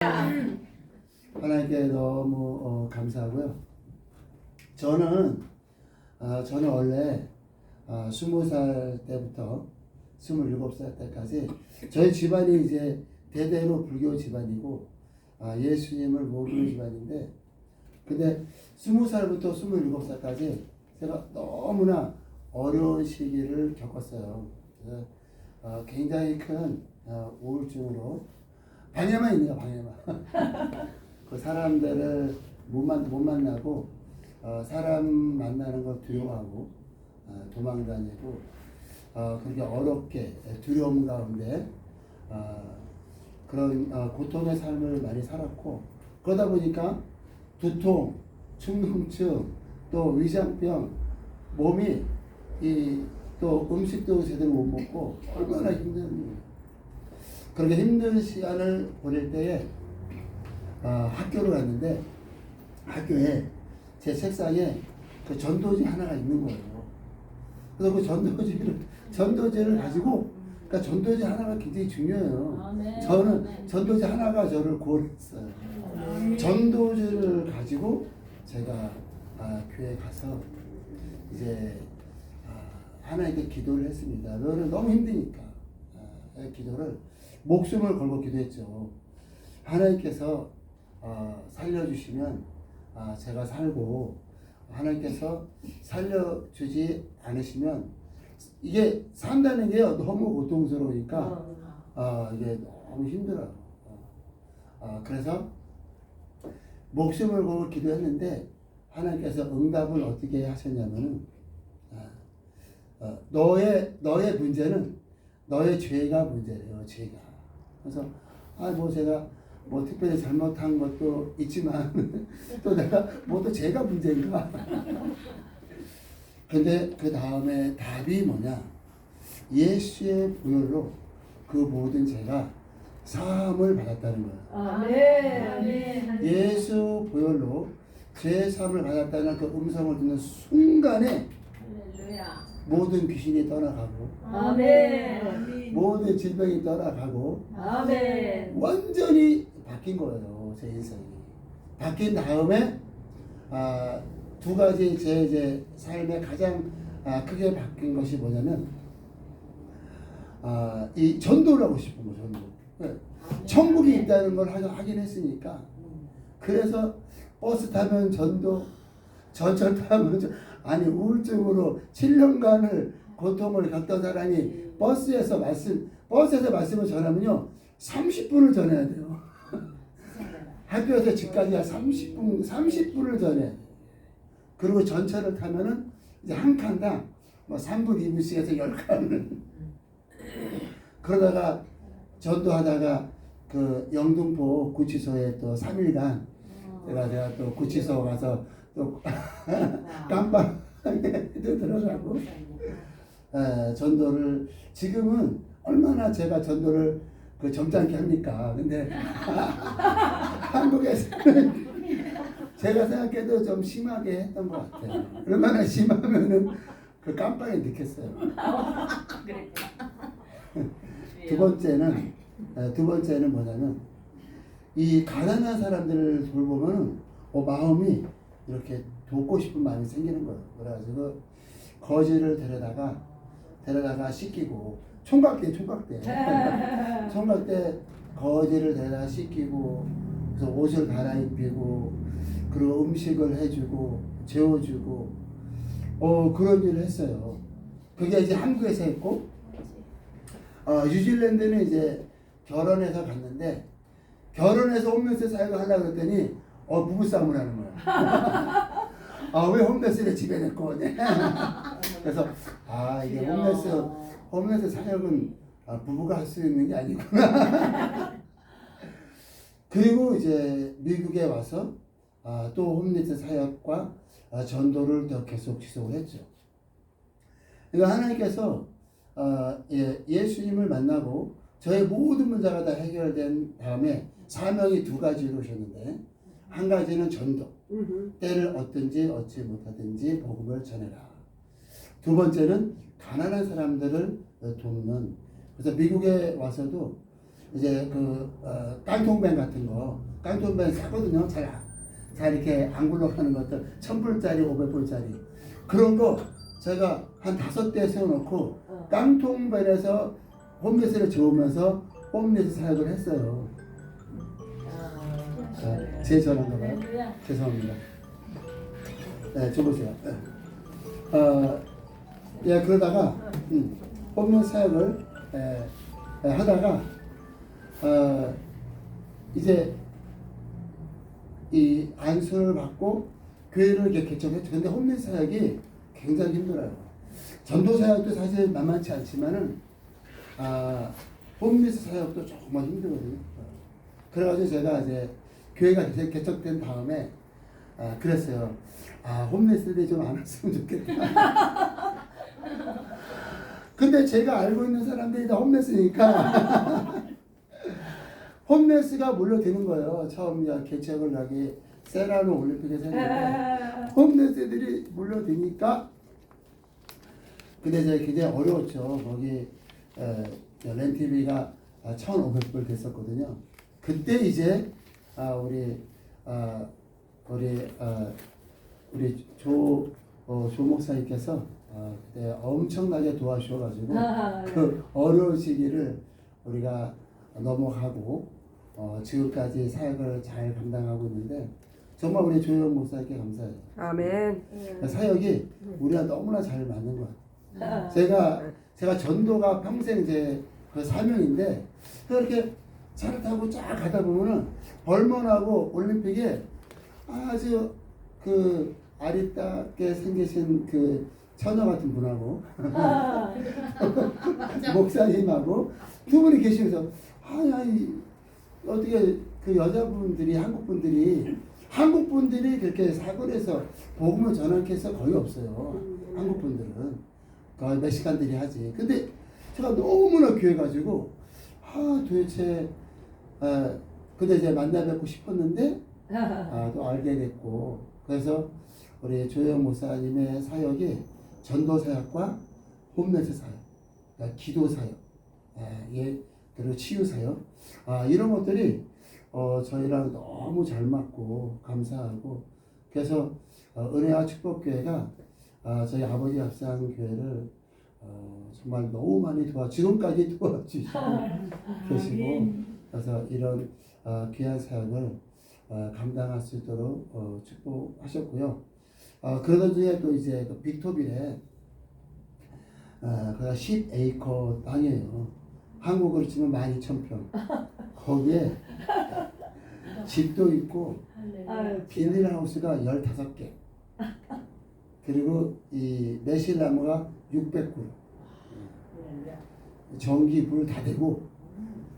하나님께 너무 감사하고요. 저는 원래 20살 때부터 27살 때까지 저희 집안이 이제 대대로 불교 집안이고 예수님을 모르는 집안인데, 근데 20살부터 27살까지 제가 너무나 어려운 시기를 겪었어요. 그래서 굉장히 큰 우울증으로 방에만 있네요. 방에만. 그 사람들을 못 만나고 사람 만나는 걸 두려워하고 도망다니고 그렇게 어렵게 두려움 가운데 그런 고통의 삶을 많이 살았고, 그러다 보니까 두통, 충농증, 또 위장병, 몸이 또 음식도 제대로 못 먹고 얼마나 힘든, 그렇게 힘든 시간을 보낼 때에 학교를 갔는데, 학교에 제 책상에 그 전도지 하나가 있는 거예요. 그래서 그 전도지를 가지고, 그러니까 전도지 하나가 굉장히 중요해요. 저는 전도지 하나가 저를 구원했어요. 전도지를 가지고 제가 교회 가서 이제 하나님께 기도를 했습니다. 왜냐면 너무 힘드니까 기도를 목숨을 걸고 기도했죠. 하나님께서 살려주시면 제가 살고, 하나님께서 살려주지 않으시면 이게 산다는 게 너무 고통스러우니까 이게 너무 힘들어요. 그래서 목숨을 걸고 기도했는데 하나님께서 응답을 어떻게 하셨냐면은 너의 문제는 너의 죄가 문제래요. 죄가. 그래서 뭐 제가 뭐 특별히 잘못한 것도 있지만 또 내가 뭐 또 죄가 문제인가. 근데 그 다음에 답이 뭐냐? 예수의 보혈로 그 모든 죄가 사함을 받았다는 거예요. 네. 예수 보혈로 죄 사함을 받았다는 그 음성을 듣는 순간에 모든 귀신이 떠나가고, 아멘. 모든 질병이 떠나가고, 아멘. 완전히 바뀐 거예요. 제 인생이 바뀐 다음에 두 가지 제 삶에 가장 크게 바뀐 것이 뭐냐면 이 전도를 하고 싶은 거. 전도. 천국이 있다는 걸 하긴 했으니까. 그래서 버스 타면 전도, 전철 타면 아니 우울증으로 7년간을 고통을 겪던 사람이 버스에서 말씀을 전하면요 30분을 전해야 돼요. 학교에서 집까지 30분을 전해. 그리고 전철을 타면은 이제 한 칸당 뭐 3분 2분씩 해서 10칸을. 그러다가 전도하다가 그 영등포 구치소에 또 3일간 제가 또 구치소 가서 또 깜방에 들어가고 전도를, 지금은 얼마나 제가 전도를 그 점잖게 합니까? 근데 한국에서는 제가 생각해도 좀 심하게 했던 것 같아요. 얼마나 심하면은 그 깜빡이 넣겠어요. 두 번째는 뭐냐면 이 가난한 사람들을 돌보면 마음이 이렇게 돕고 싶은 마음이 생기는 거예요. 그래가지고 거지를 데려다가 씻기고, 총각대 거지를 데려다가 씻기고, 그래서 옷을 갈아입히고, 그리고 음식을 해주고 재워주고 그런 일을 했어요. 그게 이제 한국에서 했고, 뉴질랜드는 이제 결혼해서 갔는데, 결혼해서 홈레스 사역을 하려고 그랬더니 부부싸움을 하는 거야. 왜 홈레스를 집에 데리고 오냐. 그래서 이게 홈레스 사역은 부부가 할 수 있는 게 아니구나. 그리고 이제 미국에 와서 또 홈레스 사역과 전도를 더 계속 지속을 했죠. 그러니까 하나님께서 예수님을 만나고 저의 모든 문제가 다 해결된 다음에 사명이 두 가지로 오셨는데, 한 가지는 전도, 때를 얻든지 얻지 못하든지 복음을 전해라. 두 번째는 가난한 사람들을 돕는. 그래서 미국에 와서도 이제 그 깡통밴 같은 거, 깡통밴 싸거든요. 잘 이렇게 안 굴러가는 것들 1000불짜리 500불짜리 그런 거 제가 한 5대 세워놓고 깡통밴에서 홈리스를 저으면서 홈리스 사역을 했어요. 제 전화인가 봐요. 죄송합니다. 네, 줘보세요. 예, 그러다가 홈리스 사역을 하다가 이제 이 안수를 받고 교회를 이렇게 개척했죠. 근데 홈리스 사역이 굉장히 힘들어요. 전도 사역도 사실 만만치 않지만은 홈리스 사역도 정말 힘들거든요. 그래가지고 제가 이제 교회가 개척된 다음에 그랬어요. 홈리스들이 좀 안 왔으면 좋겠다. 근데 제가 알고 있는 사람들이 다 홈리스니까 홈리스가 몰려드는 거예요. 처음 개척을 하기 세라노 올림픽에서 했는데 홈리스들이 몰려드니까 근데 이제 굉장히 어려웠죠. 거기 렌트비가 1,500불 됐었거든요. 그때 이제 우리 조 목사님께서 그때 엄청나게 도와주셔가지고 그 어려운 시기를 우리가 넘어가고 지금까지 사역을 잘 감당하고 있는데 정말 우리 조영 목사님께 감사해요. 아멘. 사역이 우리가 너무나 잘 맞는 거야. 제가 전도가 평생 제 그 사명인데 그렇게 차를 타고 쫙 가다 보면은 벌먼하고 올림픽에 아주 그 아리따게 생기신 그 처녀 같은 분하고 목사님하고 두 분이 계시면서 어떻게 그 여자분들이 한국 분들이 그렇게 사거리에서 복음을 전하게해서 거의 없어요. 한국 분들은 거의 멕시칸들이 하지. 근데 제가 너무나 귀해가지고 도대체 근데 이제 만나 뵙고 싶었는데 또 알게 됐고 그래서 우리 조영 목사님의 사역이 전도 사역과 홈리스 사역, 그러니까 기도 사역, 그리고 치유 사역 이런 것들이 저희랑 너무 잘 맞고 감사하고 그래서 은혜와 축복교회가 저희 아버지 합산 교회를 정말 너무 많이 지금까지 도와주시고 계시고 그래서 이런 귀한 사역을 감당할 수 있도록 축복하셨고요. 그러던 중에 또 이제 그 빅토빌에 그가 10에이커 땅이에요. 한국으로 치면 12,000평. 거기에 집도 있고 비닐하우스가 15개. 그리고 이 매실나무가 600그루. 전기 불 다 되고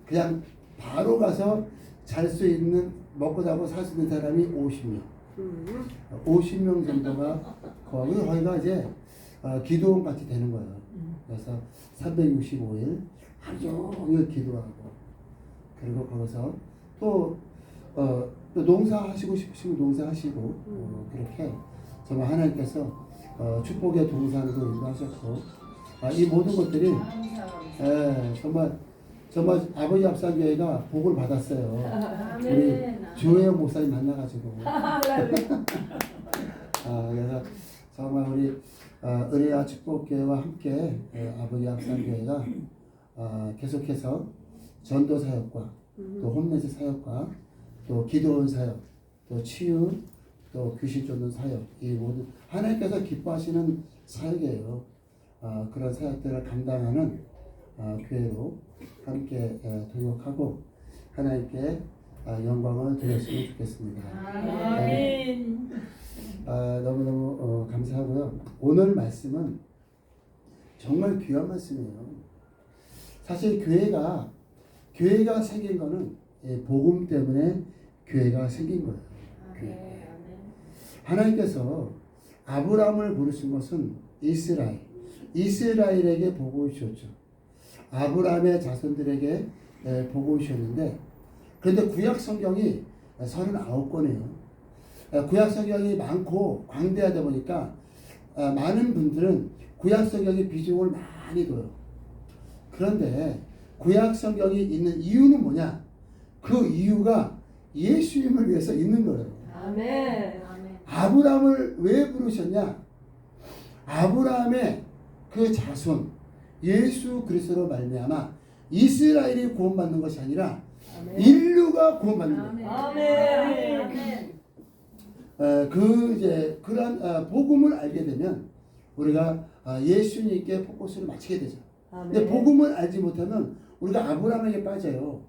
그냥 바로 가서 잘 수 있는 먹고 자고 살 수 있는 사람이 50명. 50명 정도가 거기가 이제 기도원 같이 되는 거예요. 그래서 365일 하루 종일 기도하고 그리고 거기서 또 농사하시고 싶으시면 농사하시고 그렇게 정말 하나님께서 축복의 동산도 인도하셨고 이 모든 것들이 정말 아버지 합산교회가 복을 받았어요. 우리 조혜영 목사님 만나가지고 그래서 정말 우리 은혜와 축복교회와 함께 아버지 합산교회가 계속해서 전도 사역과 또 홈리스 사역과 또 기도원 사역 또 치유 또 귀신 쫓는 사역 이 모든 하나님께서 기뻐하시는 사역이에요. 그런 사역들을 감당하는 교회로 함께 동역하고 하나님께 영광을 드렸으면 좋겠습니다. 아멘. 너무너무 감사하고요. 오늘 말씀은 정말 귀한 말씀이에요. 사실 교회가 생긴 거는 복음 때문에 교회가 생긴 거예요. 교회. 하나님께서 아브라함을 부르신 것은 이스라엘에게 복을 주셨죠. 아브라함의 자손들에게 복을 주셨는데 그런데 구약 성경이 39권이에요. 구약 성경이 많고 광대하다 보니까 많은 분들은 구약 성경의 비중을 많이 둬요. 그런데 구약 성경이 있는 이유는 뭐냐? 그 이유가 예수님을 위해서 있는 거예요. 아멘. 아브라함을 왜 부르셨냐? 아브라함의 그 자손 예수 그리스도로 말미암아 이스라엘이 구원받는 것이 아니라 아멘. 인류가 구원받는 거예요. 아멘. 그러한 복음을 알게 되면 우리가 예수님께 포커스를 맞추게 되죠. 근데 복음을 알지 못하면 우리가 아브라함에게 빠져요.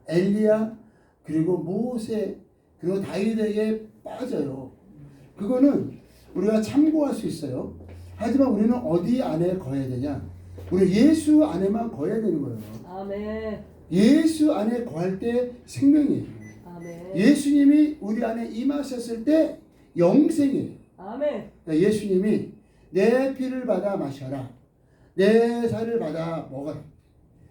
엘리야 그리고 모세 그리고 다윗에게 빠져요. 그거는 우리가 참고할 수 있어요. 하지만 우리는 어디 안에 거해야 되냐? 우리 예수 안에만 거해야 되는 거예요. 아멘. 예수 안에 거할 때 생명이에요. 아멘. 예수님이 우리 안에 임하셨을 때 영생이에요. 아멘. 그러니까 예수님이 내 피를 받아 마셔라. 내 살을 받아 먹어라.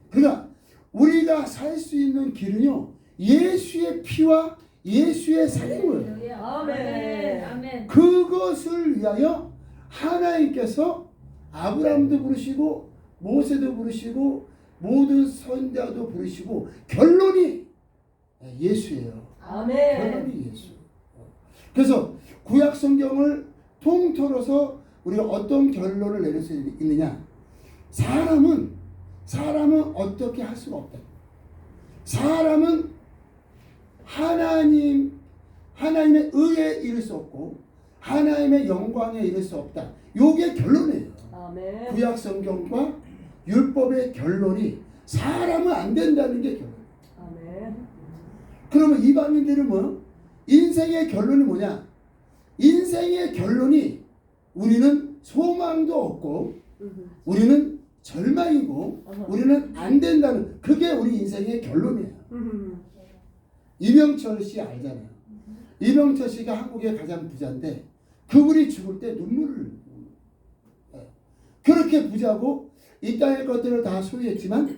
그러니까 우리가 살 수 있는 길은요. 예수의 피와 예수의 살인 거예요. 아멘. 그것을 위하여 하나님께서 아브라함도 부르시고 모세도 부르시고 모든 선자도 부르시고 결론이 예수예요. 아멘. 결론이 예수. 그래서 구약 성경을 통틀어서 우리가 어떤 결론을 내릴 수 있느냐? 사람은 어떻게 할 수가 없다. 사람은 하나님의 의에 이를 수 없고 하나님의 영광에 이를 수 없다. 요게 결론이에요. 아멘. 구약 성경과 율법의 결론이 사람은 안 된다는 게 결론. 아멘. 그러면 이방인들은 뭐? 인생의 결론이 뭐냐? 인생의 결론이 우리는 소망도 없고 우리는 절망이고 우리는 안 된다는 그게 우리 인생의 결론이에요. 이병철 씨 알잖아요. 이병철 씨가 한국의 가장 부자인데 그분이 죽을 때 눈물을 그렇게 부자고 이 땅의 것들을 다 소유했지만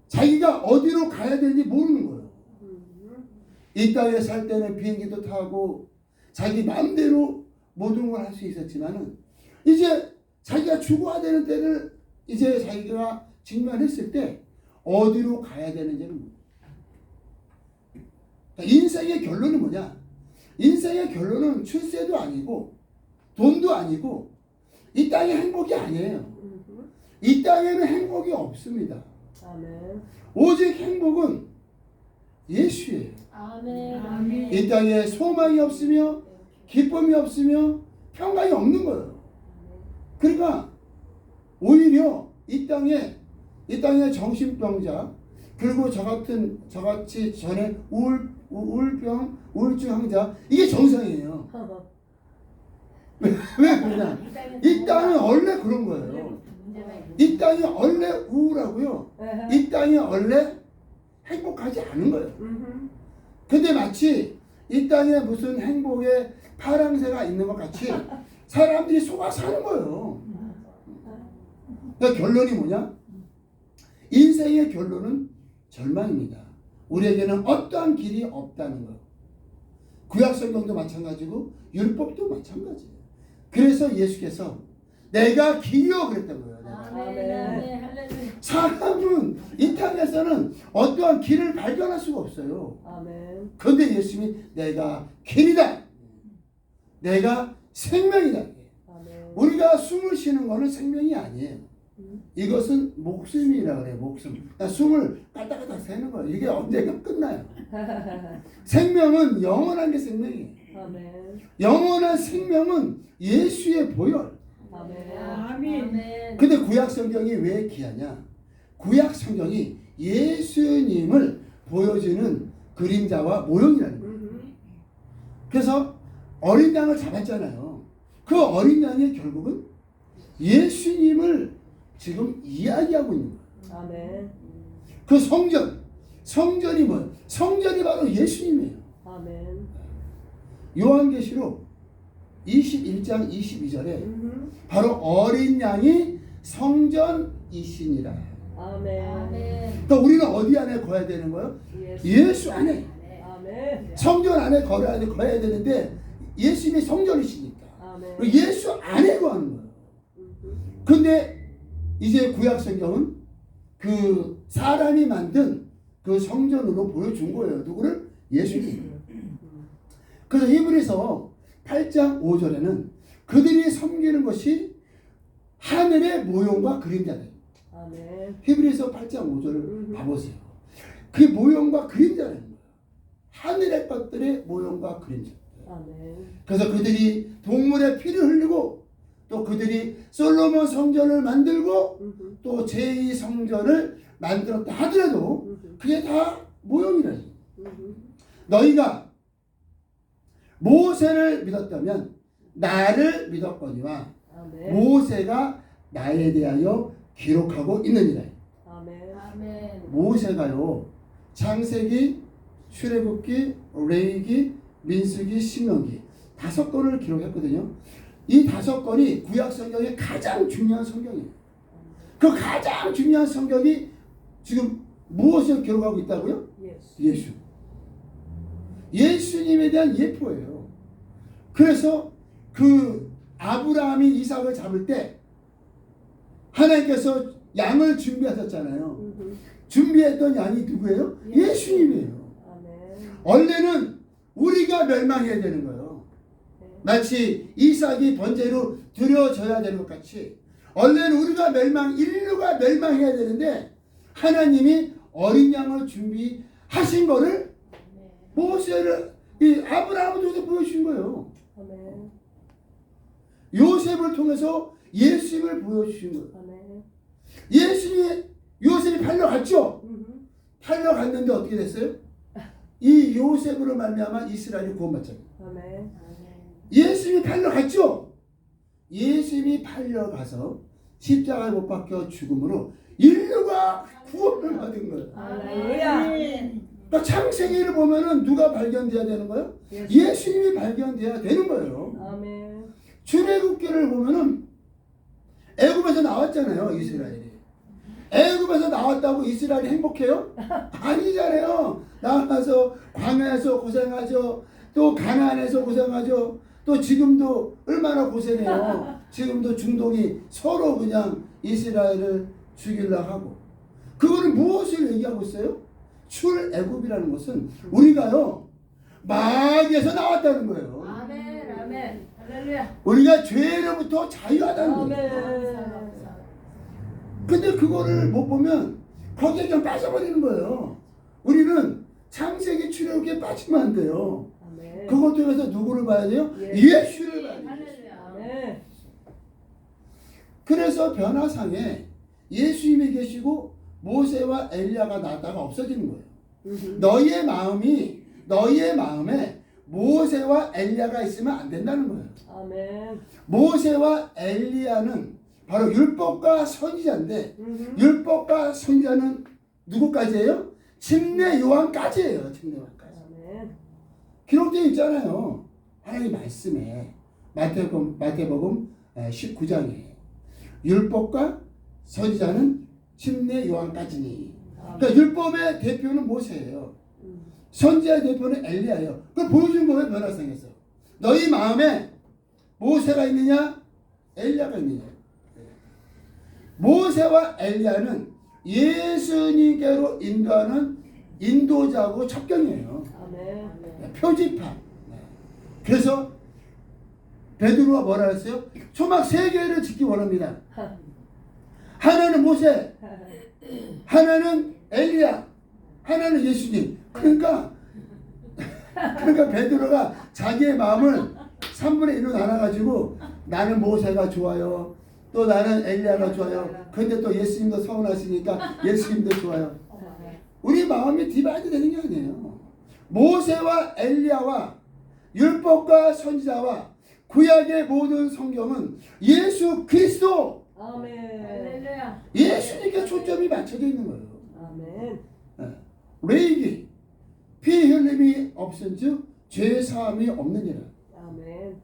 자기가 어디로 가야 되는지 모르는 거예요. 이 땅에 살 때는 비행기도 타고 자기 마음대로 모든 걸 할 수 있었지만은 이제 자기가 죽어야 되는 때를 이제 자기가 직면했을 때 어디로 가야 되는지는 모르는 거예요. 인생의 결론은 뭐냐? 인생의 결론은 출세도 아니고 돈도 아니고 이 땅의 행복이 아니에요. 이 땅에는 행복이 없습니다. 아멘. 오직 행복은 예수예요. 아멘. 이 땅에 소망이 없으며 기쁨이 없으며 평강이 없는 거예요. 그러니까 오히려 이 땅에 정신병자 그리고 저같이 전에 우울병 우울증 환자 이게 정상이에요. 왜 그러냐? 이 땅은 원래 그런 거예요. 이 땅이 원래 우울하고요. 이 땅이 원래 행복하지 않은 거예요. 근데 마치 이 땅에 무슨 행복의 파랑새가 있는 것 같이 사람들이 속아 사는 거예요. 그러니까 결론이 뭐냐? 인생의 결론은 절망입니다. 우리에게는 어떠한 길이 없다는 거예요. 구약성경도 마찬가지고 율법도 마찬가지예요. 그래서 예수께서 내가 길이요 그랬던 거예요. 사람은 이 땅에서는 어떠한 길을 발견할 수가 없어요. 아멘. 그런데 예수님이 내가 길이다. 내가 생명이다. 아멘. 우리가 숨을 쉬는 거는 생명이 아니에요. 이것은 목숨이라 그래요. 목숨. 그러니까 숨을 까딱까딱 새는 거예요. 이게 언제가 끝나요. 생명은 영원한 게 생명이에요. 아멘. 영원한 생명은 예수의 보혈. 아멘. 근데 구약 성경이 왜 귀하냐? 구약 성경이 예수님을 보여주는 그림자와 모형이라는 거예요. 그래서 어린 양을 잡았잖아요. 그 어린 양이 결국은 예수님을 지금 이야기하고 있는 거예요. 아멘. 그 성전이 뭐예요? 성전이 바로 예수님이에요. 아멘. 요한계시록 21장 22절에 바로 어린 양이 성전이시니라. 아멘. 그러니까 우리는 어디 안에 거해야 되는 거예요? 예수 안에. 아멘. 성전 안에 거해야 되는데 예수님이 성전이시니까. 아멘. 예수 안에 거하는 거예요. 근데 이제 구약 성경은 그 사람이 만든 그 성전으로 보여준 거예요. 누구를? 예수님. 그래서 히브리서 8장 5절에는 그들이 섬기는 것이 하늘의 모형과 그림자다. 아멘. 히브리서 8장 5절을 봐보세요. 그 모형과 그림자라는 거예요. 하늘의 것들의 모형과 그림자. 아멘. 그래서 그들이 동물의 피를 흘리고 또 그들이 솔로몬 성전을 만들고 또 제2 성전을 만들었다 하더라도 그게 다 모형이라는 거예요. 너희가 모세를 믿었다면 나를 믿었거니와 아멘. 모세가 나에 대하여 기록하고 있느니라. 아멘. 아멘. 모세가요 창세기, 출애굽기, 레위기, 민수기, 신명기 5권을 기록했거든요. 이 5권이 구약 성경의 가장 중요한 성경이에요. 그 가장 중요한 성경이 지금 무엇을 기록하고 있다고요? 예수. 예수. 예수님에 대한 예표예요. 그래서 그 아브라함이 이삭을 잡을 때 하나님께서 양을 준비하셨잖아요. 준비했던 양이 누구예요? 예수님이에요. 아멘. 원래는 우리가 멸망해야 되는 거예요. 마치 이삭이 번제로 드려져야 되는 것 같이 원래는 우리가 인류가 멸망해야 되는데 하나님이 어린 양을 준비하신 거를 모세를 이 아브라함을 통해서 보여주신 거예요. 아멘. 요셉을 통해서 예수님을 보여주신 거예요. 아멘. 요셉이 팔려갔죠. 팔려갔는데 어떻게 됐어요? 이 요셉으로 말미암아 이스라엘이 구원받잖아요. 아멘. 예수님이 팔려갔죠. 예수님이 팔려가서 십자가에 못 박혀 죽음으로 인류가 구원을 받은 거예요. 할렐루야. 그러니까 창세기를 보면은 누가 발견돼야 되는 거예요? 예수님이 발견돼야 되는 거예요. 아멘. 출애굽기를 보면은 애굽에서 나왔잖아요, 이스라엘이. 애굽에서 나왔다고 이스라엘이 행복해요? 아니잖아요. 나와서 광야에서 고생하죠. 또 가나안에서 고생하죠. 또 지금도 얼마나 고생해요. 지금도 중동이 서로 그냥 이스라엘을 죽이려고 하고. 그거는 무엇을 얘기하고 있어요? 출애굽이라는 것은 우리가요 마귀에서 나왔다는 거예요. 아멘. 아멘. 할렐루야. 우리가 죄로부터 자유하다는 거예요. 아멘. 근데 그거를 못 보면 거기에 그냥 빠져버리는 거예요. 우리는 창세기 출애굽기에 빠지면 안 돼요. 아멘. 그것 통해서 누구를 봐야 돼요? 예. 예수를 봐야 돼요. 할렐루야. 아멘. 그래서 변화상에 예수님이 계시고 모세와 엘리야가 나다가 없어지는 거예요. 너희의 마음에 모세와 엘리야가 있으면 안 된다는 거예요. 아멘. 모세와 엘리야는 바로 율법과 선지자인데 율법과 선지자는 누구까지예요? 침례 요한까지예요. 침례 요한까지. 아멘. 기록되어 있잖아요. 하나님 말씀에 마태복음 19장에 율법과 선지자는 침례 요한까지니. 그러니까 율법의 대표는 모세예요. 선지자의 대표는 엘리야예요. 그걸 보여준 거예요. 변화상에서. 너희 마음에 모세가 있느냐 엘리야가 있느냐. 모세와 엘리야는 예수님께로 인도하는 인도자고 첩경이에요. 아멘. 표지판. 그래서 베드로가 뭐라 했어요? 초막 3개를 짓기 원합니다. 하나는 모세, 하나는 엘리야, 하나는 예수님. 그러니까 베드로가 자기의 마음을 3분의 1로 나눠가지고 나는 모세가 좋아요. 또 나는 엘리야가 좋아요. 근데 또 예수님도 서운하시니까 예수님도 좋아요. 우리 마음이 디바이드 되는 게 아니에요. 모세와 엘리야와 율법과 선지자와 구약의 모든 성경은 예수 그리스도 아멘. 할렐루야. 예수님께 초점이 맞춰져 있는 거예요. 아멘. 레이기 피 흘림이 없은즉 죄 사함이 없느니라. 아멘.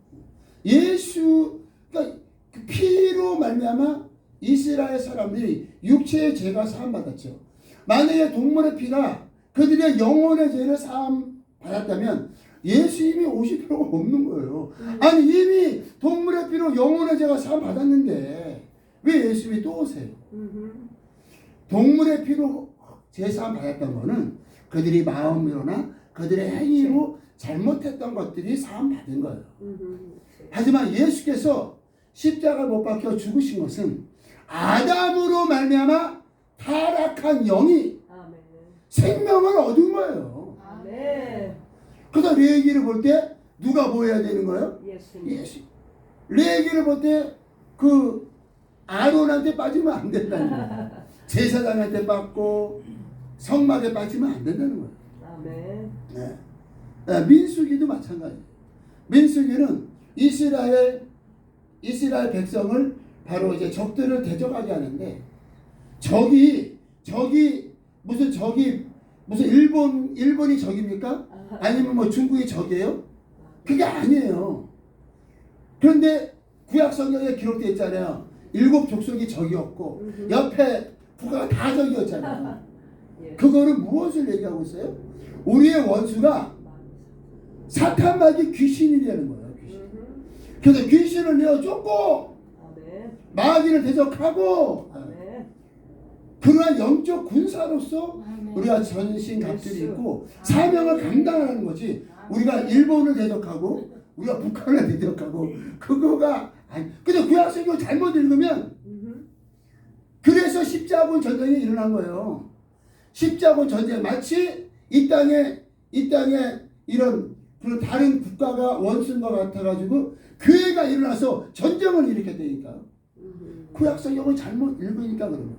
예수 그러니까 그 피로 말미암아 이스라엘 사람들이 육체의 죄가 사함 받았죠. 만약에 동물의 피가 그들의 영혼의 죄를 사함 받았다면 예수님이 오실 필요가 없는 거예요. 아니 이미 동물의 피로 영혼의 죄가 사함 받았는데 왜 예수님이 또 오세요? 동물의 피로 제사함 받았던 거는 그들이 마음으로나 그들의 행위로 잘못했던 것들이 사함 받은 거예요. 하지만 예수께서 십자가 못 박혀 죽으신 것은 아담으로 말미암아 타락한 영이 아멘. 생명을 얻은 거예요. 아멘. 그래서 레위기를 볼 때 누가 뭐 해야 되는 거예요? 예수님. 예수. 레위기를 볼 때 그 아론한테 빠지면 안 된다는 거예요. 제사장한테 빠지고 성막에 빠지면 안 된다는 거예요. 아멘. 네. 네, 민수기도 마찬가지예요. 민수기는 이스라엘 백성을 바로 이제 적들을 대적하게 하는데 적이 무슨 일본이 적입니까? 아니면 뭐 중국이 적이에요? 그게 아니에요. 그런데 구약 성경에 기록되어 있잖아요. 7 족속이 적이었고 옆에 국가가 다 적이었잖아요. 예. 그거는 무엇을 얘기하고 있어요? 우리의 원수가 사탄마귀 귀신이라는 거예요. 귀신. 그래서 귀신을 내어 쫓고 아멘. 마귀를 대적하고 아멘. 그러한 영적 군사로서 아멘. 우리가 전신갑주를 예수. 입고 사명을 감당하는 거지. 우리가 일본을 대적하고 우리가 북한을 대적하고 그거가 아니. 근데 구약성경 잘못 읽으면 그래서 십자군 전쟁이 일어난 거예요. 십자군 전쟁 마치 이 땅에 이런 그런 다른 국가가 원수인 것 같아가지고 교회가 일어나서 전쟁을 일으켰다니까. 구약성경을 잘못 읽으니까 그런 거예요.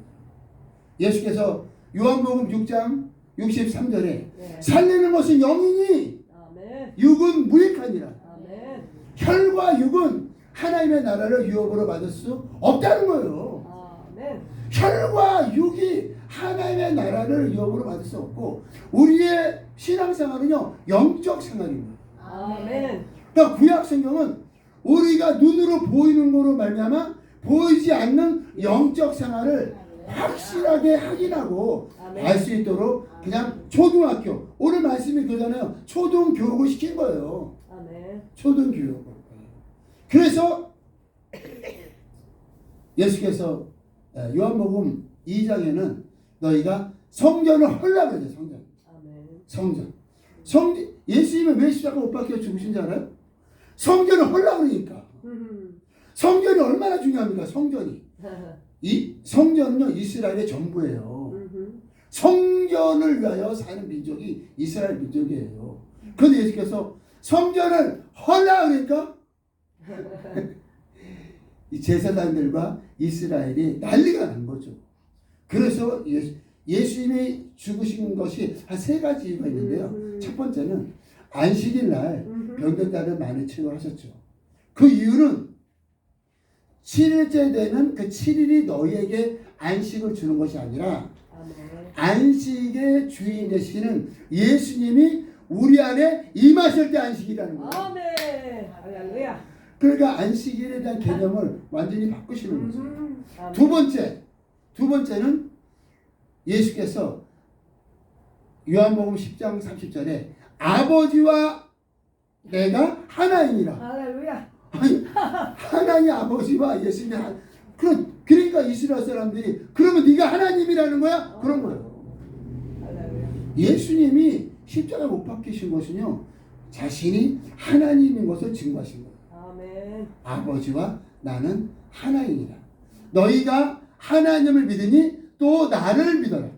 예수께서 요한복음 6장 63절에 네. 살리는 것은 영이니 아멘. 육은 무익하니라. 아멘. 혈과 육은 하나님의 나라를 유업으로 받을 수 없다는 거예요. 아멘. 혈과 육이 하나님의 나라를 유업으로 받을 수 없고 우리의 신앙생활은요 영적 생활입니다. 아멘. 그러니까 구약 성경은 우리가 눈으로 보이는 거로 말미암아 보이지 않는 영적 생활을 확실하게 확인하고 아멘. 알 수 있도록 그냥 초등학교 오늘 말씀이 그러잖아요. 초등교육을 시킨 거예요. 아멘. 초등교육. 그래서 예수께서 요한복음 2장에는 너희가 성전을 헐라 그러죠. 아멘. 성전. 예수님은 왜 십자가 못 박혀 죽으신 줄 알아요? 성전을 헐라 그러니까. 성전이 얼마나 중요합니까? 성전이. 이 성전은요 이스라엘의 전부예요. 성전을 위하여 사는 민족이 이스라엘 민족이에요. 그런데 예수께서 성전을 헐라 그러니까 이 제사장들과 이스라엘이 난리가 난 거죠. 그래서 예수님이 죽으신 것이 한 3가지 이유가 있는데요. 첫 번째는 안식일 날 병든 자를 많이 치료하셨죠. 그 이유는 7일째 되는 그 7일이 너희에게 안식을 주는 것이 아니라 아멘. 안식의 주인 되시는 예수님이 우리 안에 임하실 때 안식이라는 거예요. 아멘. 할렐루야. 그러니까 안식일에 대한 개념을 완전히 바꾸시는 거죠. 아멘. 두 번째는 예수께서 요한복음 10장 30절에 아버지와 내가 하나이니라. 할렐루야. 아니, 하나님 아버지와 예수님이 그러니까 이스라엘 사람들이 그러면 네가 하나님이라는 거야? 그런 거예요. 할렐루야. 예수님이 십자가 못 박히신 것은요 자신이 하나님인 것을 증거하신 거예요. 아멘. 아버지와 나는 하나이니라. 너희가 하나님을 믿으니 또 나를 믿어라.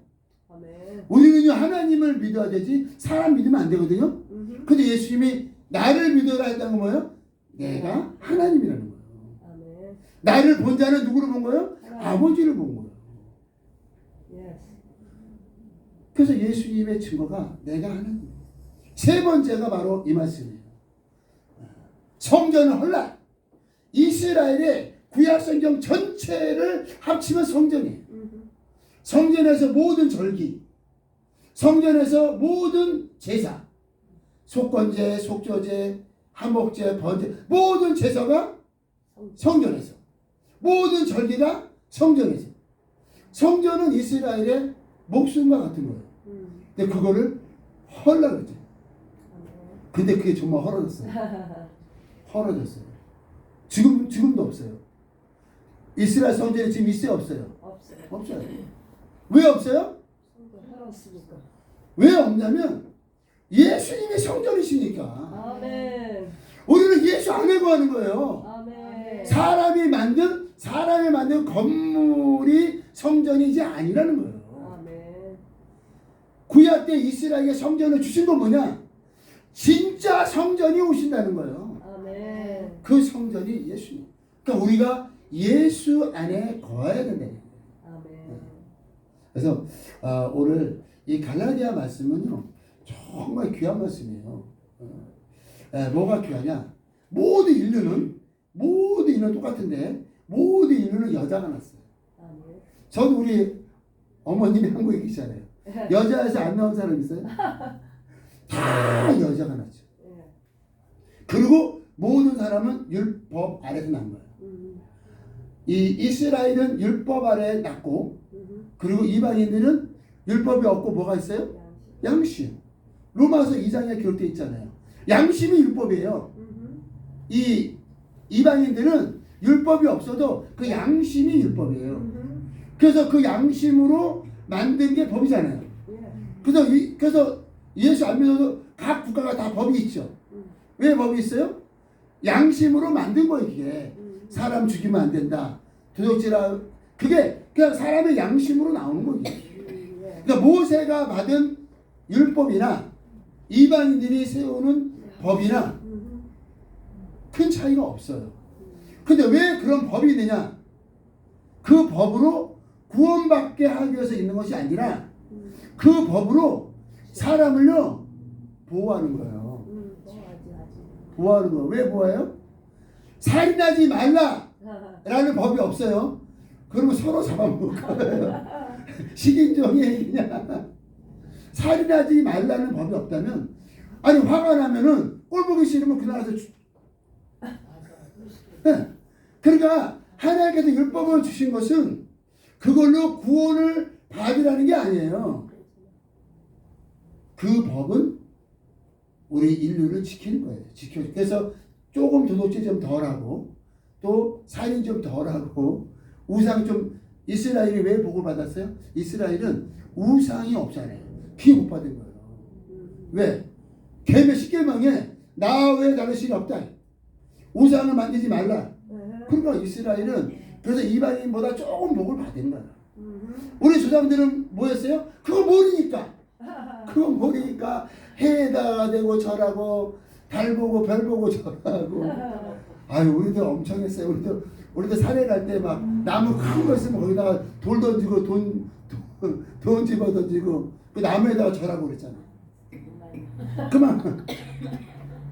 아멘. 우리는요 하나님을 믿어야 되지 사람 믿으면 안 되거든요. 근데 예수님이 나를 믿어라 했다는 건 뭐예요? 내가 하나님이라는 거예요. 아멘. 나를 본 자는 누구를 본 거예요? 아버지를 본 거예요. 예스. 그래서 예수님의 증거가 내가 하나님. 세 번째가 바로 이 말씀이에요. 성전을 헐라. 이스라엘의 구약성경 전체를 합치면 성전이에요. 성전에서 모든 절기, 성전에서 모든 제사, 속건제, 속죄제, 한목제, 번제, 모든 제사가 성전에서, 모든 절기가 성전에서. 성전은 이스라엘의 목숨과 같은 거예요. 근데 그거를 헐라 그러죠. 근데 그게 정말 헐어졌어요. 헐어졌어요. 지금도 없어요. 이스라엘 성전에 지금 있어요, 없어요? 없어요. 없어요. 왜 없어요? 살았으니까. 왜 없냐면 예수님이 성전이시니까. 아멘. 우리는 예수 안에 거하는 거예요. 아멘. 사람이 만든 건물이 성전이지 아니라는 거예요. 아멘. 구약 때 이스라엘에게 성전을 주신 건 뭐냐? 진짜 성전이 오신다는 거예요. 아멘. 그 성전이 예수님. 그러니까 우리가 예수 안에 거해야 된다는 거예요. 아멘. 그래서 오늘 이 갈라디아 말씀은요 정말 귀한 말씀이에요. 뭐가 귀하냐? 모든 인류는 똑같은데 모든 인류는 여자가 났어요. 아멘. 저도 우리 어머님이 한국에 계시잖아요. 여자에서 안 나온 사람 있어요? 다 여자가 났죠. 예. 그리고 모든 사람은 율법 아래서 난 거예요. 이 이스라엘은 율법 아래 났고, 그리고 이방인들은 율법이 없고 뭐가 있어요? 양심. 로마서 2장에 기록되어 있잖아요. 양심이 율법이에요. 이 이방인들은 율법이 없어도 그 양심이 율법이에요. 그래서 그 양심으로 만든 게 법이잖아요. 그래서 예수 안 믿어도 각 국가가 다 법이 있죠. 왜 법이 있어요? 양심으로 만든 거예요. 이게 사람 죽이면 안 된다. 도둑질하 그게 그냥 사람의 양심으로 나오는 거예요. 그러니까 모세가 받은 율법이나 이방인들이 세우는 법이나 큰 차이가 없어요. 근데 왜 그런 법이 있느냐? 그 법으로 구원받게 하기 위해서 있는 것이 아니라 그 법으로 사람을요 보호하는 거예요. 보호하는 거예요. 왜 보호해요? 살인하지 말라라는 법이 없어요. 그러면 서로 잡아먹을 거예요. 식인종이 그냥 살인하지 말라는 법이 없다면, 아니 화가 나면은 꼴 보기 싫으면 그날 가서 네. 그러니까 하나님께서 율법을 주신 것은 그걸로 구원을 받으라는 게 아니에요. 그 법은 우리 인류를 지키는 거예요. 그래서 조금 도둑질 좀 덜하고 또 살인 좀 덜하고 우상 좀. 이스라엘이 왜 복을 받았어요? 이스라엘은 우상이 없잖아요. 피 못 받은 거예요. 왜? 계명 10계명에 나 외에 다른 신이 없다. 우상을 만들지 말라. 그러니까 이스라엘은 그래서 이방인보다 조금 복을 받은 거야. 우리 조상들은 뭐 했어요? 그걸 모르니까 해에다 대고 절하고 달 보고 별 보고 절하고. 아유 우리도 엄청 했어요. 우리도 산에 갈 때 막 나무 큰 거 있으면 거기다가 돌 던지고 돈 집어 던지고 그 나무에다가 절하고 그랬잖아. 그만.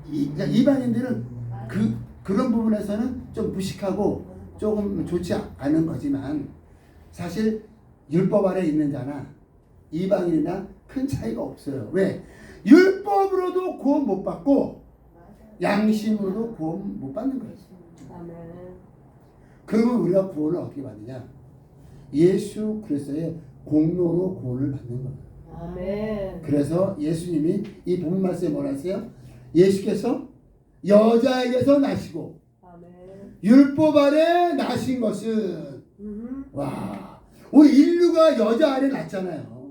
이방인들은 그런 부분에서는 좀 무식하고 조금 좋지 않은 거지만 사실 율법 아래 있는 자나 이방인이나 큰 차이가 없어요. 왜? 율법으로도 구원 못 받고 양심으로도 구원 못 받는 거예요. 그러면 우리가 구원을 어떻게 받느냐? 예수 그리스도의 공로로 구원을 받는 거예요. 아멘. 그래서 예수님이 이 본문 말씀에 뭐라 했어요? 예수께서 여자에게서 나시고 아멘. 율법 아래 나신 것은 와 우리 인류가 여자 아래 났잖아요.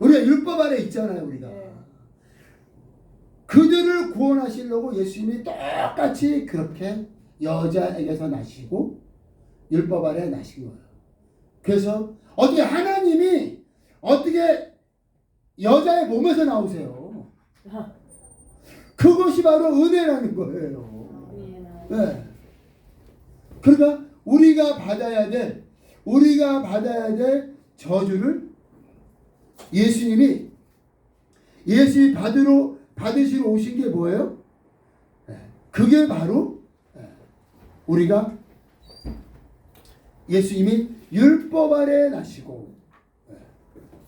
우리가 율법 아래 있잖아요. 우리가 그들을 구원하시려고 예수님이 똑같이 그렇게 여자에게서 나시고 율법 아래 나신 거예요. 그래서 어떻게 하나님이 어떻게 여자의 몸에서 나오세요? 그것이 바로 은혜라는 거예요. 네. 그러니까 우리가 받아야 될 저주를 예수님이 받으시러 오신 게 뭐예요? 그게 바로 우리가 예수님이 율법 아래 나시고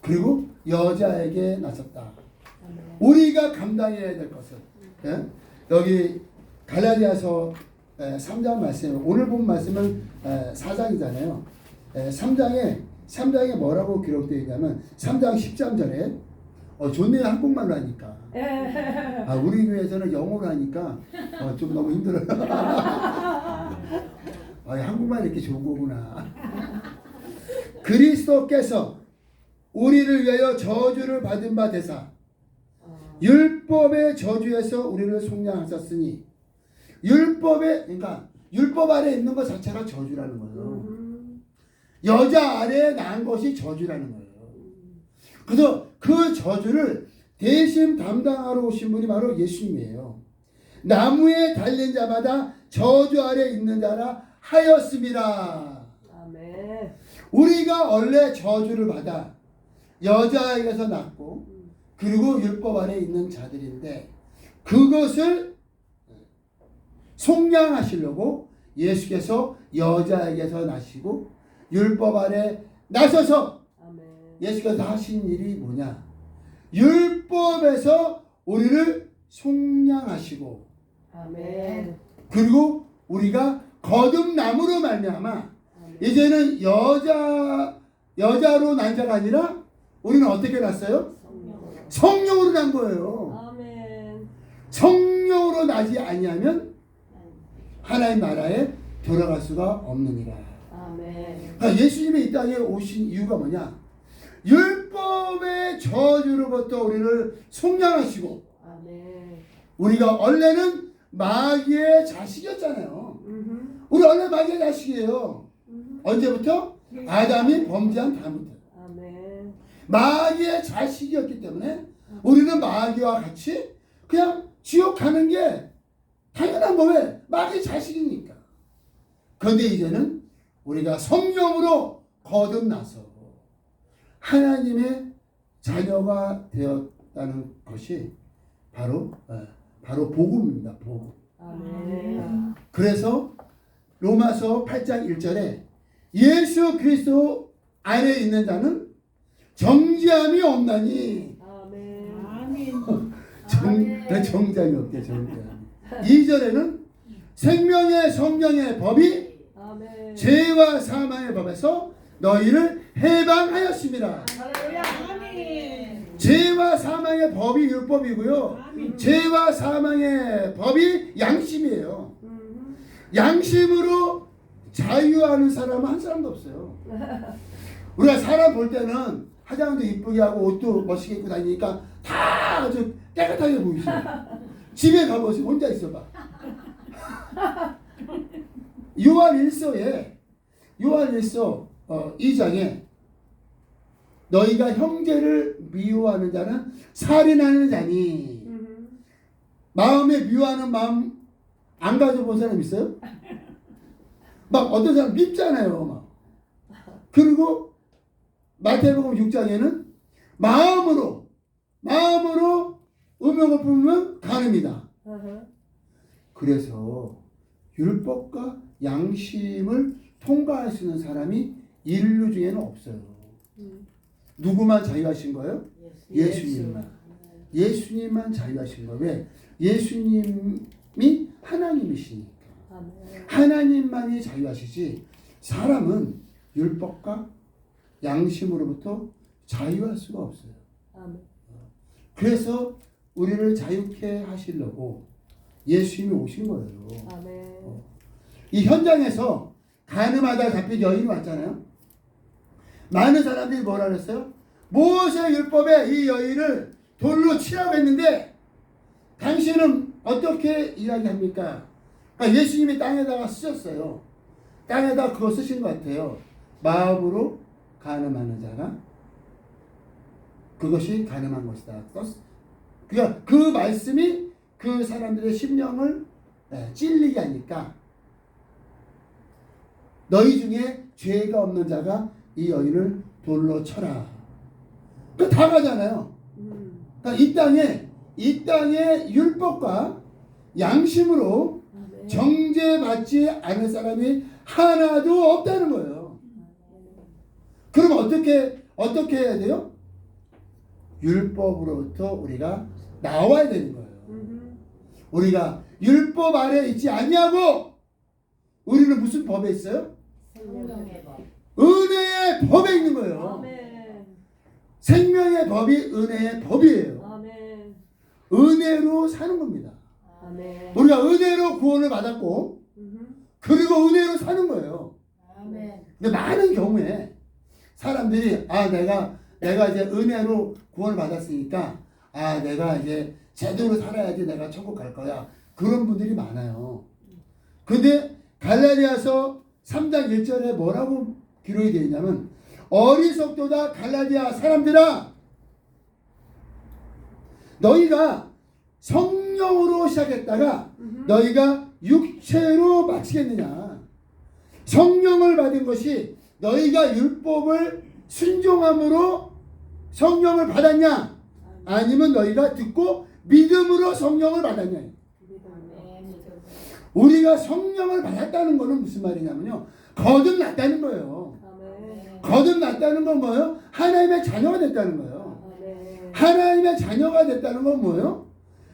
그리고 여자에게 나섰다. 우리가 감당해야 될 것은 여기 갈라디아서 3장 말씀, 오늘 본 말씀은 4장이잖아요. 3장에 뭐라고 기록되어 있냐면 3장 13절에 좋네요. 한국말로 하니까. 우리 교회에서는 영어로 하니까 좀 너무 힘들어요. 한국말 이렇게 좋은 거구나. 그리스도께서 우리를 위하여 저주를 받은 바 되사 율법의 저주에서 우리를 속량하셨으니 그러니까 율법 아래 있는 것 자체가 저주라는 거예요. 여자 아래에 난 것이 저주라는 거예요. 그래서 그 저주를 대신 담당하러 오신 분이 바로 예수님이에요. 나무에 달린 자마다 저주 아래 있는 자라 하였습니다. 아멘. 우리가 원래 저주를 받아 여자에게서 났고 그리고 율법 아래 있는 자들인데 그것을 속량하시려고 예수께서 여자에게서 나시고 율법 아래 나서서 아멘. 예수께서 하신 일이 뭐냐? 율법에서 우리를 속량하시고 아멘. 그리고 우리가 거듭남으로 말미암아 아멘. 이제는 여자로 난 자가 아니라 우리는 어떻게 났어요? 성령으로. 성령으로 난 거예요. 아멘. 성령으로 나지 아니하면 하나님 나라에 들어갈 수가 없느니라. 아멘. 그러니까 예수님이 이 땅에 오신 이유가 뭐냐? 율법의 저주로부터 우리를 속량하시고 아멘. 우리가 원래는 마귀의 자식이었잖아요. 우리 원래 마귀의 자식이에요. 언제부터? 아담이 범죄한 다음부터. 아멘. 마귀의 자식이었기 때문에 우리는 마귀와 같이 그냥 지옥 가는 게 당연한 거예요. 마귀의 자식이니까. 그런데 이제는 우리가 성령으로 거듭나서 하나님의 자녀가 되었다는 것이 바로 복음입니다. 복음. 아멘. 그래서 로마서 8장 1절에 예수 그리스도 안에 있는 자는 정죄함이 없나니 아멘. 정죄함이 없대. 정죄함이. 2절에는 생명의 성령의 법이 아멘. 죄와 사망의 법에서 너희를 해방하였습니다. 할렐루야. 아멘. 죄와 사망의 법이 율법이고요. 죄와 사망의 법이 양심이에요. 양심으로 자유하는 사람은 한 사람도 없어요. 우리가 사람 볼 때는 화장도 이쁘게 하고 옷도 멋있게 입고 다니니까 다 아주 깨끗하게 보이죠. 집에 가보세요. 혼자 있어봐. 요한일서 2장에 너희가 형제를 미워하는 자는 살인하는 자니 마음에 미워하는 마음 안 가져본 사람 있어요? 막 어떤 사람 밉잖아요. 막. 그리고 마태복음 6장에는 마음으로 음욕을 품으면 간음이다. 그래서 율법과 양심을 통과할 수 있는 사람이 인류 중에는 없어요. 누구만 자유하신 거예요? 예수님만. 예수님만 자유하신 거예요. 왜? 예수님이 하나님이시니까. 하나님만이 자유하시지 사람은 율법과 양심으로부터 자유할 수가 없어요. 그래서 우리를 자유케 하시려고 예수님이 오신 거예요. 이 현장에서 간음하다 잡힌 여인이 왔잖아요. 많은 사람들이 뭐라 그랬어요? 모세 율법에 이 여인을 돌로 치라고 했는데 당신은 어떻게 이야기합니까? 그러니까 예수님이 땅에다가 쓰셨어요. 땅에다 그거 쓰신 것 같아요. 마음으로 간음하는 자가 그것이 간음한 것이다. 그러니까 그 말씀이 그 사람들의 심령을 찔리게 하니까 너희 중에 죄가 없는 자가 이 여인을 돌로 쳐라. 그 다 가잖아요. 그러니까 이 땅에 율법과 양심으로 정죄받지 않을 사람이 하나도 없다는 거예요. 그럼 어떻게 해야 돼요? 율법으로부터 우리가 나와야 되는 거예요. 우리가 율법 아래 있지 않냐고 우리는 무슨 법에 있어요? 성령의 법. 은혜의 법에 있는 거예요. 아멘. 생명의 법이 은혜의 법이에요. 아멘. 은혜로 사는 겁니다. 아멘. 우리가 은혜로 구원을 받았고 그리고 은혜로 사는 거예요. 아멘. 근데 많은 경우에 사람들이 내가 내가 이제 은혜로 구원을 받았으니까 아 내가 이제 제대로 살아야지 내가 천국 갈 거야. 그런 분들이 많아요. 근데 갈라디아서 3장 1절에 뭐라고 기록이 되어 있냐면 어리석도다 갈라디아 사람들아 너희가 성령으로 시작했다가 너희가 육체로 마치겠느냐. 성령을 받은 것이 너희가 율법을 순종함으로 성령을 받았냐 아니면 너희가 듣고 믿음으로 성령을 받았냐. 우리가 성령을 받았다는 것은 무슨 말이냐면요 거듭났다는 거예요. 거듭났다는 건 뭐예요? 하나님의 자녀가 됐다는 거예요. 하나님의 자녀가 됐다는 건 뭐예요?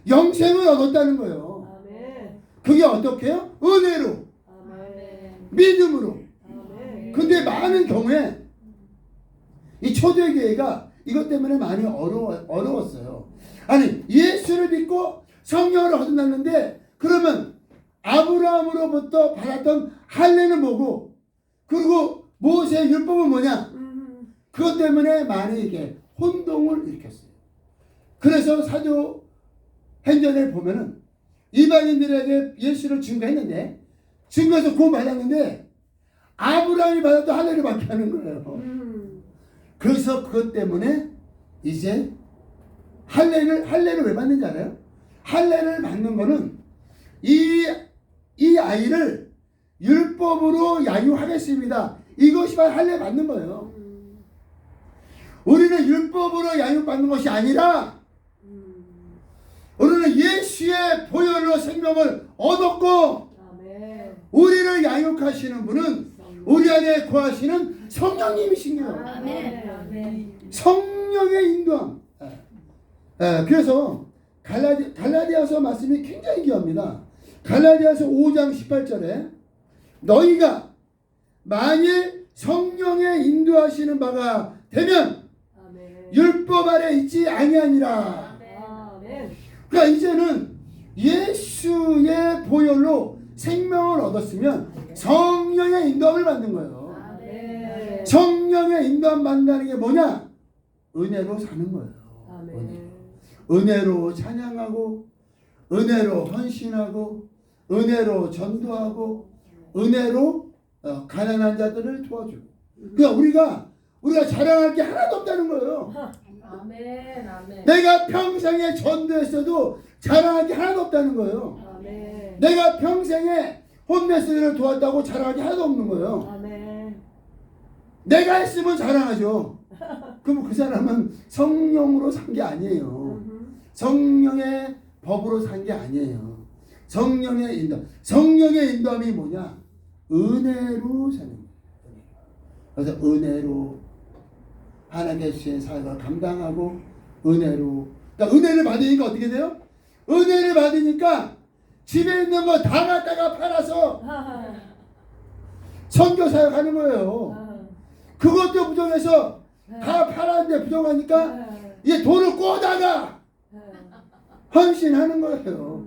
영생을 얻었다는 거예요. 그게 어떻게 해요? 은혜로 믿음으로. 근데 많은 경우에 이 초대교회가 이것 때문에 많이 어려웠어요. 아니 예수를 믿고 성령을 얻어놨는데 그러면 아브라함으로부터 받았던 할례는 뭐고 그리고 모세의 율법은 뭐냐. 그것 때문에 많이 이게 혼동을 일으켰어요. 그래서 사도행전에 보면은 이방인들에게 예수를 증거했는데 증거해서 구원받았는데 아브라함이 받았던 할례를 받게 하는 거예요. 그래서 그것 때문에 이제 할례를 왜 받는지 알아요? 할례를 받는 거는 이 아이를 율법으로 양육하겠습니다. 이것이 바로 할례 받는 거예요. 우리는 율법으로 양육받는 것이 아니라 우리는 예수의 보혈로 생명을 얻었고 우리를 양육하시는 분은 우리 안에 거하시는 성령님이신 거예요. 성령의 인도함. 그래서 갈라디아서 말씀이 굉장히 귀합니다. 갈라디아서 5장 18절에 너희가 만일 성령의 인도하시는 바가 되면 율법 아래 있지 아니하니라. 그러니까 이제는 예수의 보혈로 생명을 얻었으면 성령의 인도함을 받는 거예요. 성령의 인도함 받는다는 게 뭐냐? 은혜로 사는 거예요. 은혜로 찬양하고 은혜로 헌신하고 은혜로 전도하고 은혜로 가난한 자들을 도와주고. 그러니까 우리가 자랑할 게 하나도 없다는 거예요. 내가 평생에 전도했어도 자랑할 게 하나도 없다는 거예요. 내가 평생에 홈레스를 도왔다고 자랑할 게 하나도 없는 거예요. 내가 했으면 자랑하죠. 그럼 그 사람은 성령으로 산 게 아니에요. 성령의 법으로 산 게 아니에요. 성령의 인도함. 성령의 인도함이 뭐냐? 은혜로 사는 거예요. 그래서 은혜로 하나님께 주신 사역을 감당하고 은혜로. 그러니까 은혜를 받으니까 어떻게 돼요? 은혜를 받으니까 집에 있는 거 다 갖다가 팔아서 선교 사역하는 거예요. 그것도 부족해서 다 팔았는데 부족하니까 이 돈을 꿔다가 헌신하는 거예요.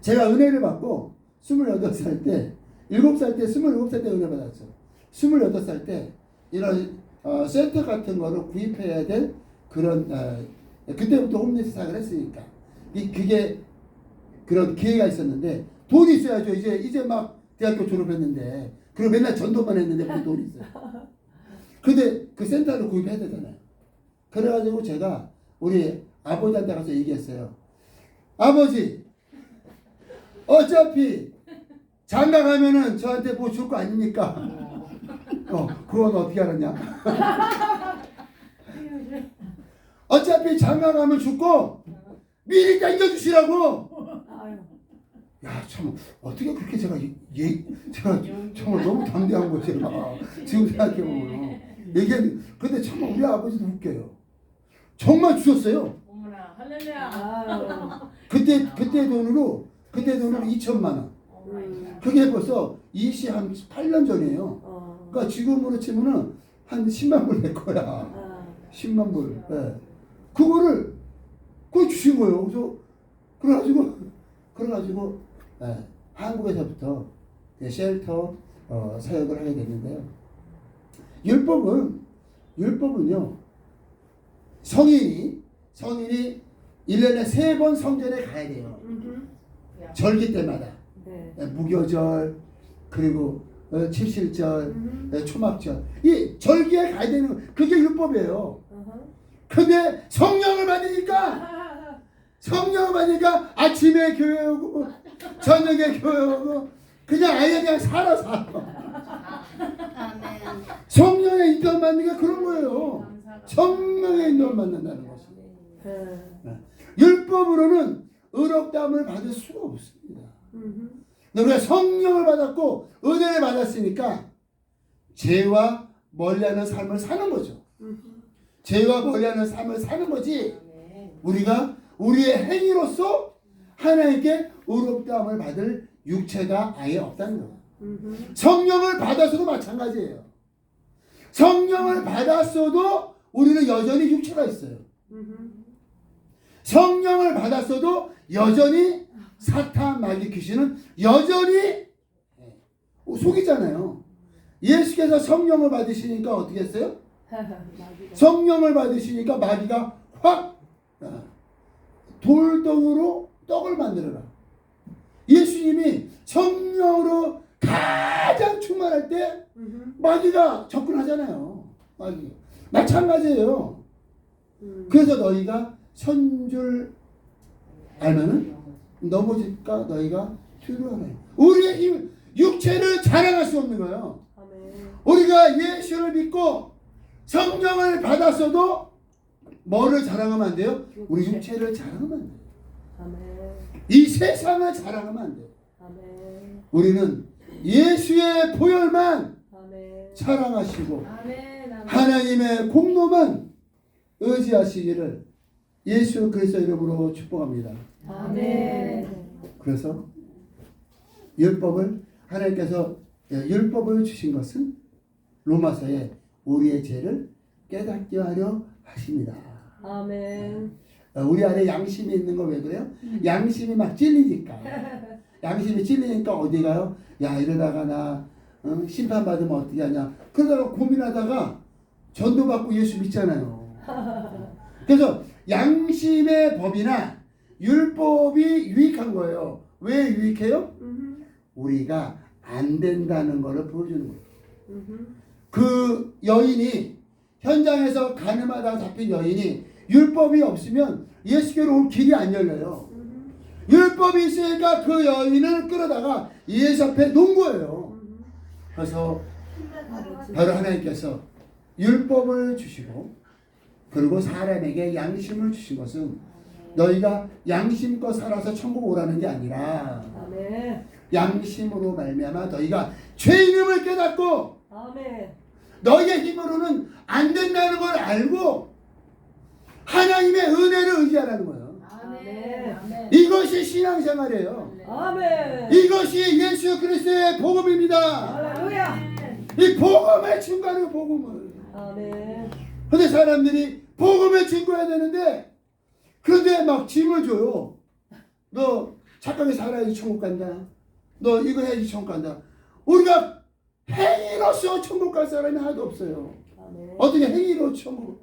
제가 은혜를 받고 28살 때 7살 때 27살 때 은혜 받았어요. 28살 때 이런 센터 같은 거를 구입해야 될 그런 그때부터 홈리스 사역을 했으니까 그게 그런 기회가 있었는데 돈이 있어야죠. 이제 막 대학교 졸업했는데 그리고 맨날 전도만 했는데 그 돈이 있어요. 근데 그 센터를 구입해야 되잖아요. 그래가지고 제가 우리 아버지한테 가서 얘기했어요. 아버지 어차피 장가 가면은 저한테 뭐 줄 거 아닙니까? 그건 어떻게 알았냐? 어차피 장가 가면 죽고 미리 땡겨주시라고. 야, 참 어떻게 그렇게 제가 정말 너무 담대한 거죠. 지금 생각해 보면 근데 참 우리 아버지도 웃겨요. 정말 주셨어요. 어머나 할렐루야. 그때 돈으로 2천만 원. 그게 벌써 28년 전이에요. 그러니까 지금으로 치면은 한 10만 불 낼 거야. 10만 불. 네. 그거를 주신 거예요. 그래가지고 네. 한국에서부터 쉘터 사역을 하게 됐는데요. 율법은 율법은요, 성인이 1년에 3번 성전에 가야 돼요. 절기 때마다. 네. 무교절, 그리고 칠실절, 초막절. 이 절기에 가야 되는 거, 그게 율법이에요. 근데 성령을 받으니까 아침에 교회 오고 저녁에 교회 오고 그냥 아예 그냥 살아. 성령의 인도를 받는 게 그런 거예요. 성령의 인도를 받는다는 것입니다. 율법으로는 의롭다함을 받을 수가 없습니다. 우리가 성령을 받았고 은혜를 받았으니까 죄와 멀리하는 삶을 사는 거죠. 죄와 멀리하는 삶을 사는 거지. 우리가 우리의 행위로서 하나님께 의롭다함을 받을 육체가 아예 없다는 거예요. 성령을 받아서도 마찬가지예요. 성령을 받았어도 우리는 여전히 육체가 있어요. 성령을 받았어도 여전히 사탄, 마귀, 귀신은 여전히 속이잖아요. 예수께서 성령을 받으시니까 어떻게 했어요? 성령을 받으시니까 마귀가 확 돌덩이로 떡을 만들어라. 예수님이 성령으로 가장 충만할 때 마귀가 접근하잖아요. 마귀 마찬가지예요. 그래서 너희가 선 줄 알면은 넘어질까 너희가 두려워하라. 우리의 힘, 육체를 자랑할 수 없는 거예요. 우리가 예수를 믿고 성령을 받았어도 뭐를 자랑하면 안 돼요? 우리 육체를 자랑하면 안 돼요. 이 세상을 자랑하면 안 돼요. 우리는 예수의 보혈만 사랑하시고 하나님의 공로만 의지하시기를 예수 그리스도 이름으로 축복합니다. 그래서 율법을 하나님께서 율법을 주신 것은 로마서에 우리의 죄를 깨닫게 하려 하십니다. 우리 안에 양심이 있는 거 왜 그래요? 양심이 막 찔리니까. 양심이 찔리니까 어디 가요? 야 이러다가 나 심판받으면 어떻게 하냐. 그러다가 고민하다가 전도받고 예수 믿잖아요. 그래서 양심의 법이나 율법이 유익한 거예요. 왜 유익해요? 우리가 안 된다는 것을 보여주는 거예요. 그 여인이 현장에서 가늠하다 잡힌 여인이 율법이 없으면 예수께로 올 길이 안 열려요. 율법이 있으니까 그 여인을 끌어다가 예수 앞에 놓은 거예요. 그래서 바로 하나님께서 율법을 주시고 그리고 사람에게 양심을 주신 것은 너희가 양심껏 살아서 천국 오라는 게 아니라 양심으로 말미암아 너희가 죄인임을 깨닫고 너희의 힘으로는 안 된다는 걸 알고 하나님의 은혜를 의지하라는 거예요. 이것이 신앙생활이에요. 이것이 예수 그리스도의 복음입니다. 이 복음을 증거하는 복음을. 근데 사람들이 복음을 증거해야 되는데 그런데 막 짐을 줘요. 너 착하게 살아야지 천국 간다. 너 이거 해야지 천국 간다. 우리가 행위로서 천국 갈 사람이 하나도 없어요. 어떻게 행위로 천국을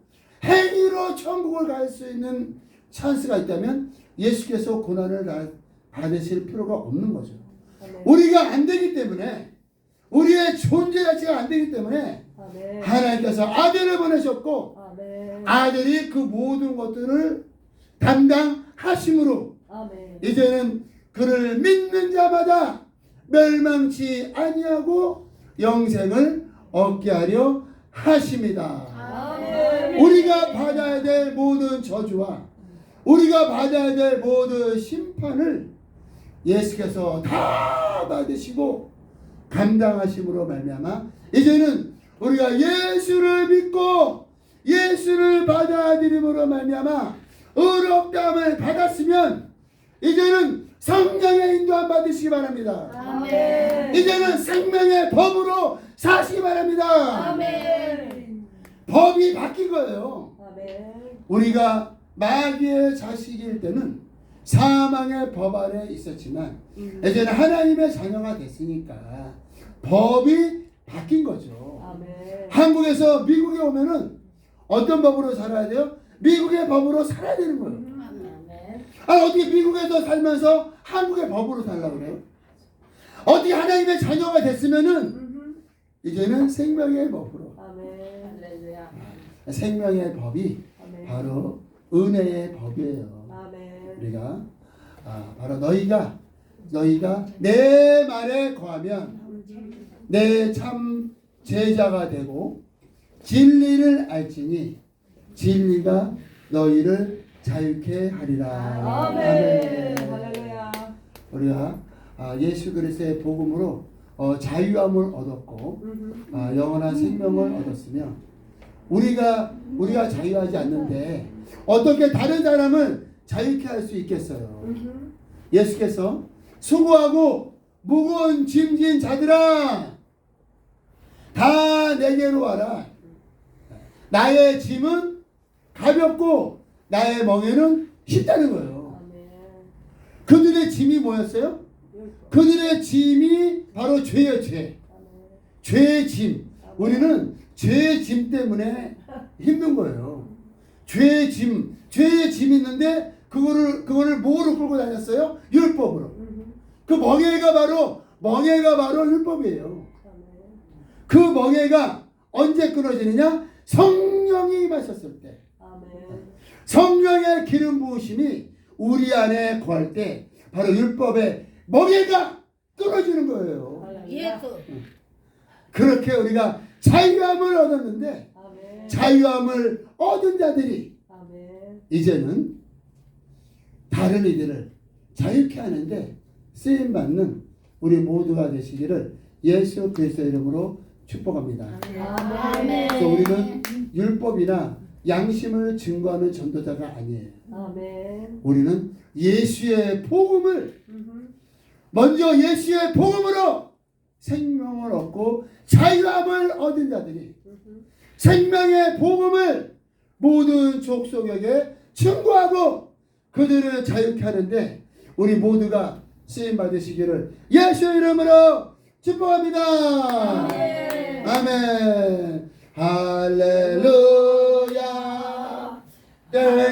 갈 수 있는 찬스가 있다면 예수께서 고난을 받으실 필요가 없는 거죠. 우리가 안 되기 때문에 우리의 존재 자체가 안 되기 때문에 하나님께서 아들을 보내셨고 아들이 그 모든 것들을 담당하심으로 이제는 그를 믿는 자마다 멸망치 아니하고 영생을 얻게 하려 하십니다. 우리가 받아야 될 모든 저주와 우리가 받아야 될 모든 심판을 예수께서 다 받으시고 감당하심으로 말미암아 이제는 우리가 예수를 믿고 예수를 받아들임으로 말미암아 의롭다함을 받았으면 이제는 성령의 인도함 받으시기 바랍니다. 이제는 생명의 법으로 사시기 바랍니다. 법이 바뀐 거예요. 우리가 마귀의 자식일 때는 사망의 법 아래 있었지만 이제는 하나님의 자녀가 됐으니까 법이 바뀐 거죠. 한국에서 미국에 오면은 어떤 법으로 살아야 돼요? 미국의 법으로 살아야 되는 거예요. 아멘. 어떻게 미국에서 살면서 한국의 법으로 살려고 그래요? 어떻게 하나님의 자녀가 됐으면은 이제는 생명의 법으로. 아멘. 할렐루야. 생명의 법이 아멘. 바로 은혜의 법이에요. 아멘. 우리가 바로 너희가 내 말에 거하면 내 참 제자가 되고 진리를 알지니 진리가 너희를 자유케 하리라. 아멘. 할렐루야. 우리가 예수 그리스도의 복음으로 자유함을 얻었고 영원한 생명을 얻었으며 우리가 자유하지 않는데 어떻게 다른 사람을 자유케 할 수 있겠어요? 예수께서 수고하고 무거운 짐진 자들아 다 내게로 와라. 나의 짐은 가볍고 나의 멍에는 쉽다는 거예요. 아멘. 그들의 짐이 뭐였어요? 그들의 짐이 바로 죄예요. 죄. 죄의 짐. 우리는 죄의 짐 때문에 힘든 거예요. 죄의 짐이 있는데 그거를 뭐로 끌고 다녔어요? 율법으로. 그 멍에가 바로 율법이에요. 그 멍에가 언제 끊어지느냐? 성령이 임하셨을 때. 아멘. 성령의 기름 부으심이 우리 안에 거할 때 바로 율법의 멍에가 끊어지는 거예요. 예수. 그렇게 우리가 자유함을 얻었는데 아멘. 자유함을 얻은 자들이 아멘. 이제는 다른 이들을 자유케 하는데 쓰임받는 우리 모두가 되시기를 예수 그리스도의 이름으로 축복합니다. 아멘. 그래서 우리는 율법이나 양심을 증거하는 전도자가 아니에요. 아멘. 우리는 예수의 복음을 먼저 예수의 복음으로 생명을 얻고 자유함을 얻은 자들이 생명의 복음을 모든 족속에게 증거하고 그들을 자유케 하는데 우리 모두가 쓰임 받으시기를 예수의 이름으로 축복합니다. 아멘. 아멘. 할렐루야.